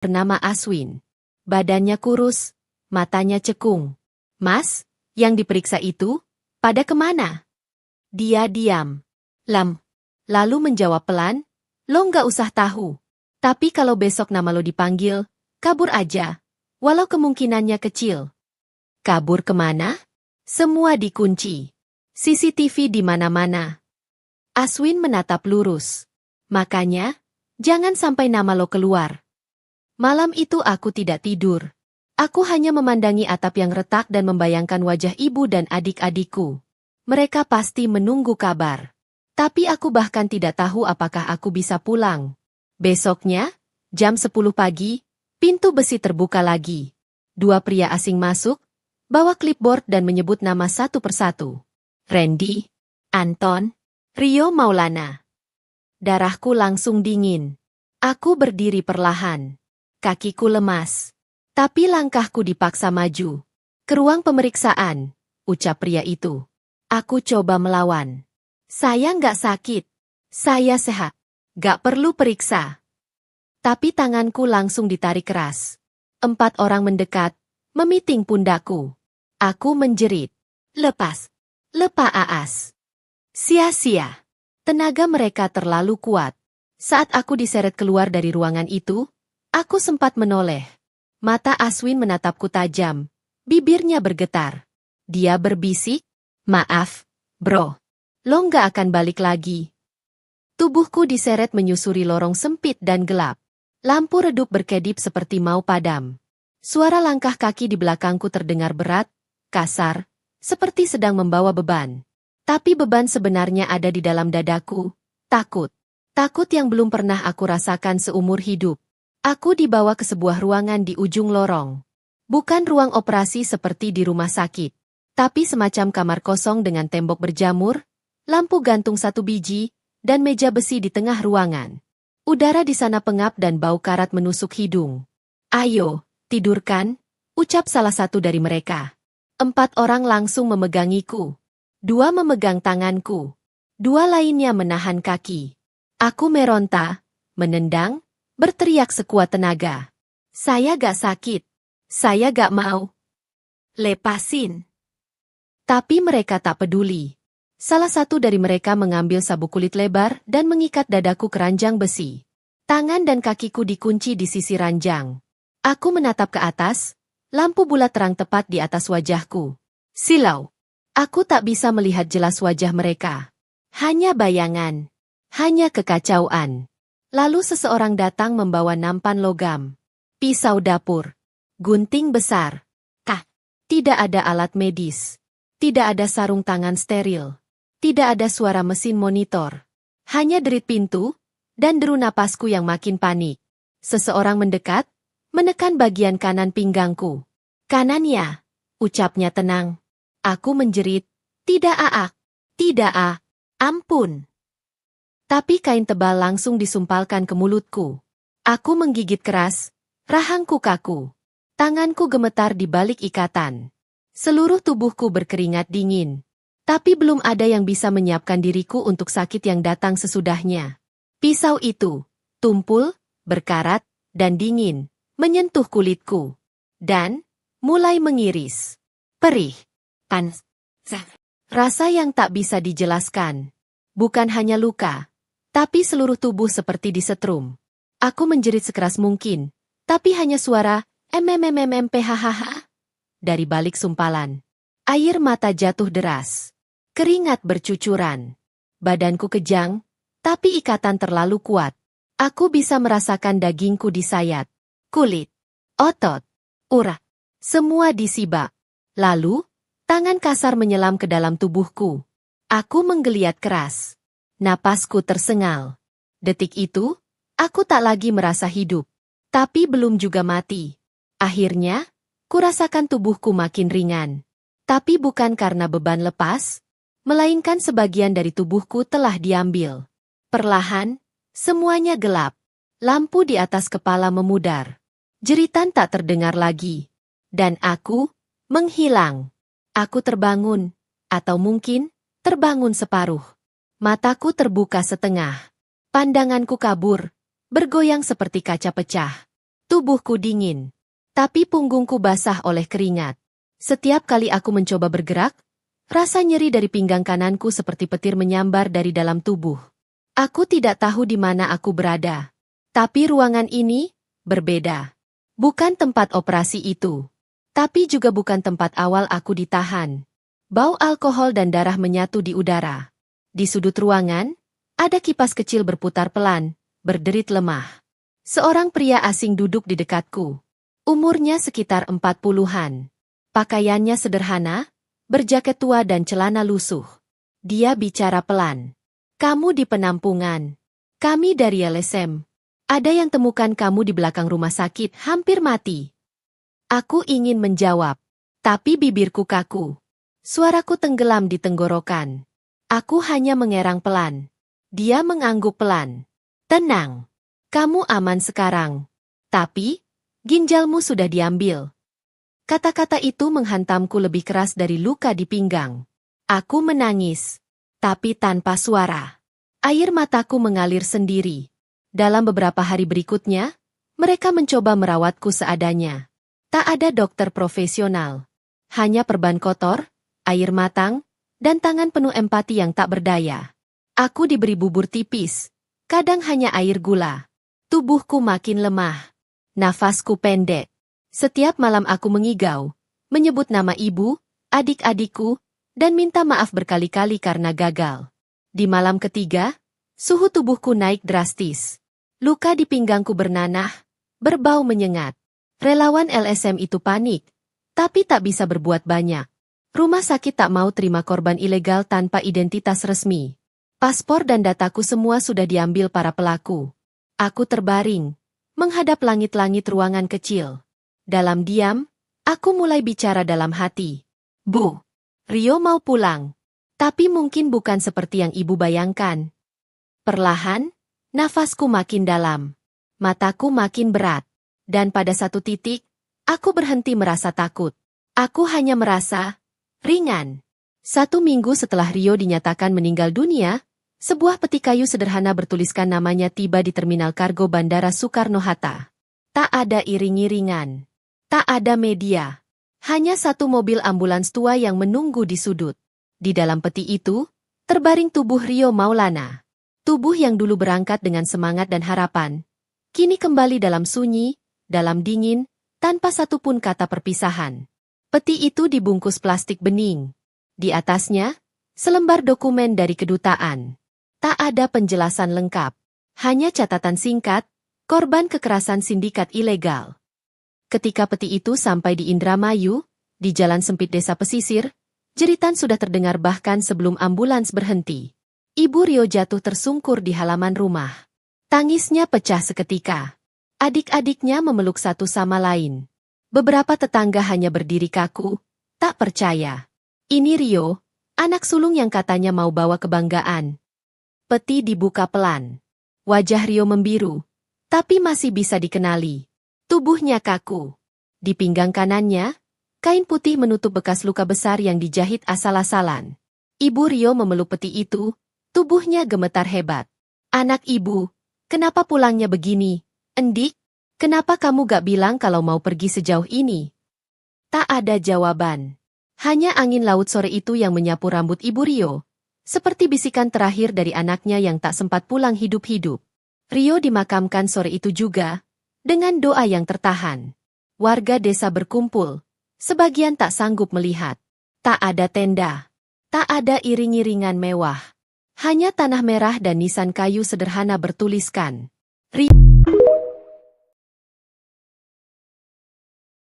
bernama Aswin. Badannya kurus, matanya cekung. Mas, yang diperiksa itu, pada kemana? Dia diam. Lalu menjawab pelan, lo nggak usah tahu. Tapi kalau besok nama lo dipanggil, kabur aja. Walau kemungkinannya kecil. Kabur kemana? Semua dikunci. CCTV di mana-mana. Aswin menatap lurus. Makanya, jangan sampai nama lo keluar. Malam itu aku tidak tidur. Aku hanya memandangi atap yang retak dan membayangkan wajah ibu dan adik-adikku. Mereka pasti menunggu kabar. Tapi aku bahkan tidak tahu apakah aku bisa pulang. Besoknya, jam 10 pagi, pintu besi terbuka lagi. Dua pria asing masuk, bawa clipboard dan menyebut nama satu persatu. Randy, Anton, Rio Maulana. Darahku langsung dingin. Aku berdiri perlahan. Kakiku lemas. Tapi langkahku dipaksa maju. Ke ruang pemeriksaan, ucap pria itu. Aku coba melawan. Saya nggak sakit. Saya sehat. Nggak perlu periksa. Tapi tanganku langsung ditarik keras. 4 orang mendekat, memiting pundakku. Aku menjerit. Lepas Aas. Sia-sia. Tenaga mereka terlalu kuat. Saat aku diseret keluar dari ruangan itu, aku sempat menoleh. Mata Aswin menatapku tajam. Bibirnya bergetar. Dia berbisik, maaf, bro. Lo nggak akan balik lagi. Tubuhku diseret menyusuri lorong sempit dan gelap. Lampu redup berkedip seperti mau padam. Suara langkah kaki di belakangku terdengar berat, kasar, seperti sedang membawa beban. Tapi beban sebenarnya ada di dalam dadaku, takut. Takut yang belum pernah aku rasakan seumur hidup. Aku dibawa ke sebuah ruangan di ujung lorong. Bukan ruang operasi seperti di rumah sakit, tapi semacam kamar kosong dengan tembok berjamur, lampu gantung 1 biji, dan meja besi di tengah ruangan. Udara di sana pengap dan bau karat menusuk hidung. Ayo, tidurkan, ucap salah satu dari mereka. 4 orang langsung memegangiku. 2 memegang tanganku. 2 lainnya menahan kaki. Aku meronta, menendang, berteriak sekuat tenaga. Saya gak sakit. Saya gak mau. Lepasin. Tapi mereka tak peduli. Salah satu dari mereka mengambil sabuk kulit lebar dan mengikat dadaku ke ranjang besi. Tangan dan kakiku dikunci di sisi ranjang. Aku menatap ke atas, lampu bulat terang tepat di atas wajahku. Silau. Aku tak bisa melihat jelas wajah mereka. Hanya bayangan. Hanya kekacauan. Lalu seseorang datang membawa nampan logam. Pisau dapur. Gunting besar. Tidak ada alat medis. Tidak ada sarung tangan steril. Tidak ada suara mesin monitor. Hanya derit pintu, dan deru napasku yang makin panik. Seseorang mendekat, menekan bagian kanan pinggangku. Kanan ya, ucapnya tenang. Aku menjerit, tidak tidak ampun. Tapi kain tebal langsung disumpalkan ke mulutku. Aku menggigit keras, rahangku kaku. Tanganku gemetar di balik ikatan. Seluruh tubuhku berkeringat dingin. Tapi belum ada yang bisa menyiapkan diriku untuk sakit yang datang sesudahnya. Pisau itu, tumpul, berkarat, dan dingin, menyentuh kulitku. Dan, mulai mengiris. Perih. Panas. Rasa yang tak bisa dijelaskan. Bukan hanya luka, tapi seluruh tubuh seperti disetrum. Aku menjerit sekeras mungkin, tapi hanya suara mmmmphh dari balik sumpalan. Air mata jatuh deras. Keringat bercucuran. Badanku kejang, tapi ikatan terlalu kuat. Aku bisa merasakan dagingku disayat. Kulit, otot, urat, semua disibak. Lalu, tangan kasar menyelam ke dalam tubuhku. Aku menggeliat keras. Napasku tersengal. Detik itu, aku tak lagi merasa hidup. Tapi belum juga mati. Akhirnya, kurasakan tubuhku makin ringan. Tapi bukan karena beban lepas, melainkan sebagian dari tubuhku telah diambil. Perlahan, semuanya gelap. Lampu di atas kepala memudar. Jeritan tak terdengar lagi. Dan aku, menghilang. Aku terbangun, atau mungkin, terbangun separuh. Mataku terbuka setengah. Pandanganku kabur, bergoyang seperti kaca pecah. Tubuhku dingin. Tapi punggungku basah oleh keringat. Setiap kali aku mencoba bergerak, rasa nyeri dari pinggang kananku seperti petir menyambar dari dalam tubuh. Aku tidak tahu di mana aku berada. Tapi ruangan ini berbeda. Bukan tempat operasi itu. Tapi juga bukan tempat awal aku ditahan. Bau alkohol dan darah menyatu di udara. Di sudut ruangan, ada kipas kecil berputar pelan, berderit lemah. Seorang pria asing duduk di dekatku. Umurnya sekitar 40-an. Pakaiannya sederhana, berjaket tua dan celana lusuh. Dia bicara pelan. Kamu di penampungan. Kami dari LSM. Ada yang temukan kamu di belakang rumah sakit, hampir mati. Aku ingin menjawab, tapi bibirku kaku. Suaraku tenggelam di tenggorokan. Aku hanya mengerang pelan. Dia mengangguk pelan. Tenang. Kamu aman sekarang. Tapi, ginjalmu sudah diambil. Kata-kata itu menghantamku lebih keras dari luka di pinggang. Aku menangis. Tapi tanpa suara. Air mataku mengalir sendiri. Dalam beberapa hari berikutnya, mereka mencoba merawatku seadanya. Tak ada dokter profesional. Hanya perban kotor, air matang, dan tangan penuh empati yang tak berdaya. Aku diberi bubur tipis. Kadang hanya air gula. Tubuhku makin lemah. Nafasku pendek. Setiap malam aku mengigau, menyebut nama ibu, adik-adikku, dan minta maaf berkali-kali karena gagal. Di malam ketiga, suhu tubuhku naik drastis. Luka di pinggangku bernanah, berbau menyengat. Relawan LSM itu panik, tapi tak bisa berbuat banyak. Rumah sakit tak mau terima korban ilegal tanpa identitas resmi. Paspor dan dataku semua sudah diambil para pelaku. Aku terbaring, menghadap langit-langit ruangan kecil. Dalam diam, aku mulai bicara dalam hati. Bu, Rio mau pulang. Tapi mungkin bukan seperti yang ibu bayangkan. Perlahan, nafasku makin dalam. Mataku makin berat. Dan pada satu titik, aku berhenti merasa takut. Aku hanya merasa ringan. 1 minggu setelah Rio dinyatakan meninggal dunia, sebuah peti kayu sederhana bertuliskan namanya tiba di terminal kargo Bandara Soekarno-Hatta. Tak ada iring-iringan. Tak ada media. Hanya satu mobil ambulans tua yang menunggu di sudut. Di dalam peti itu, terbaring tubuh Rio Maulana. Tubuh yang dulu berangkat dengan semangat dan harapan, kini kembali dalam sunyi, dalam dingin, tanpa satupun kata perpisahan. Peti itu dibungkus plastik bening. Di atasnya, selembar dokumen dari kedutaan. Tak ada penjelasan lengkap. Hanya catatan singkat, korban kekerasan sindikat ilegal. Ketika peti itu sampai di Indramayu, di jalan sempit desa pesisir, jeritan sudah terdengar bahkan sebelum ambulans berhenti. Ibu Rio jatuh tersungkur di halaman rumah. Tangisnya pecah seketika. Adik-adiknya memeluk satu sama lain. Beberapa tetangga hanya berdiri kaku, tak percaya. Ini Rio, anak sulung yang katanya mau bawa kebanggaan. Peti dibuka pelan. Wajah Rio membiru, tapi masih bisa dikenali. Tubuhnya kaku. Di pinggang kanannya, kain putih menutup bekas luka besar yang dijahit asal-asalan. Ibu Rio memeluk peti itu, tubuhnya gemetar hebat. Anak ibu, kenapa pulangnya begini? Endik, kenapa kamu gak bilang kalau mau pergi sejauh ini? Tak ada jawaban. Hanya angin laut sore itu yang menyapu rambut Ibu Rio. Seperti bisikan terakhir dari anaknya yang tak sempat pulang hidup-hidup. Rio dimakamkan sore itu juga, dengan doa yang tertahan. Warga desa berkumpul, sebagian tak sanggup melihat. Tak ada tenda, tak ada iring-iringan mewah. Hanya tanah merah dan nisan kayu sederhana bertuliskan Rio.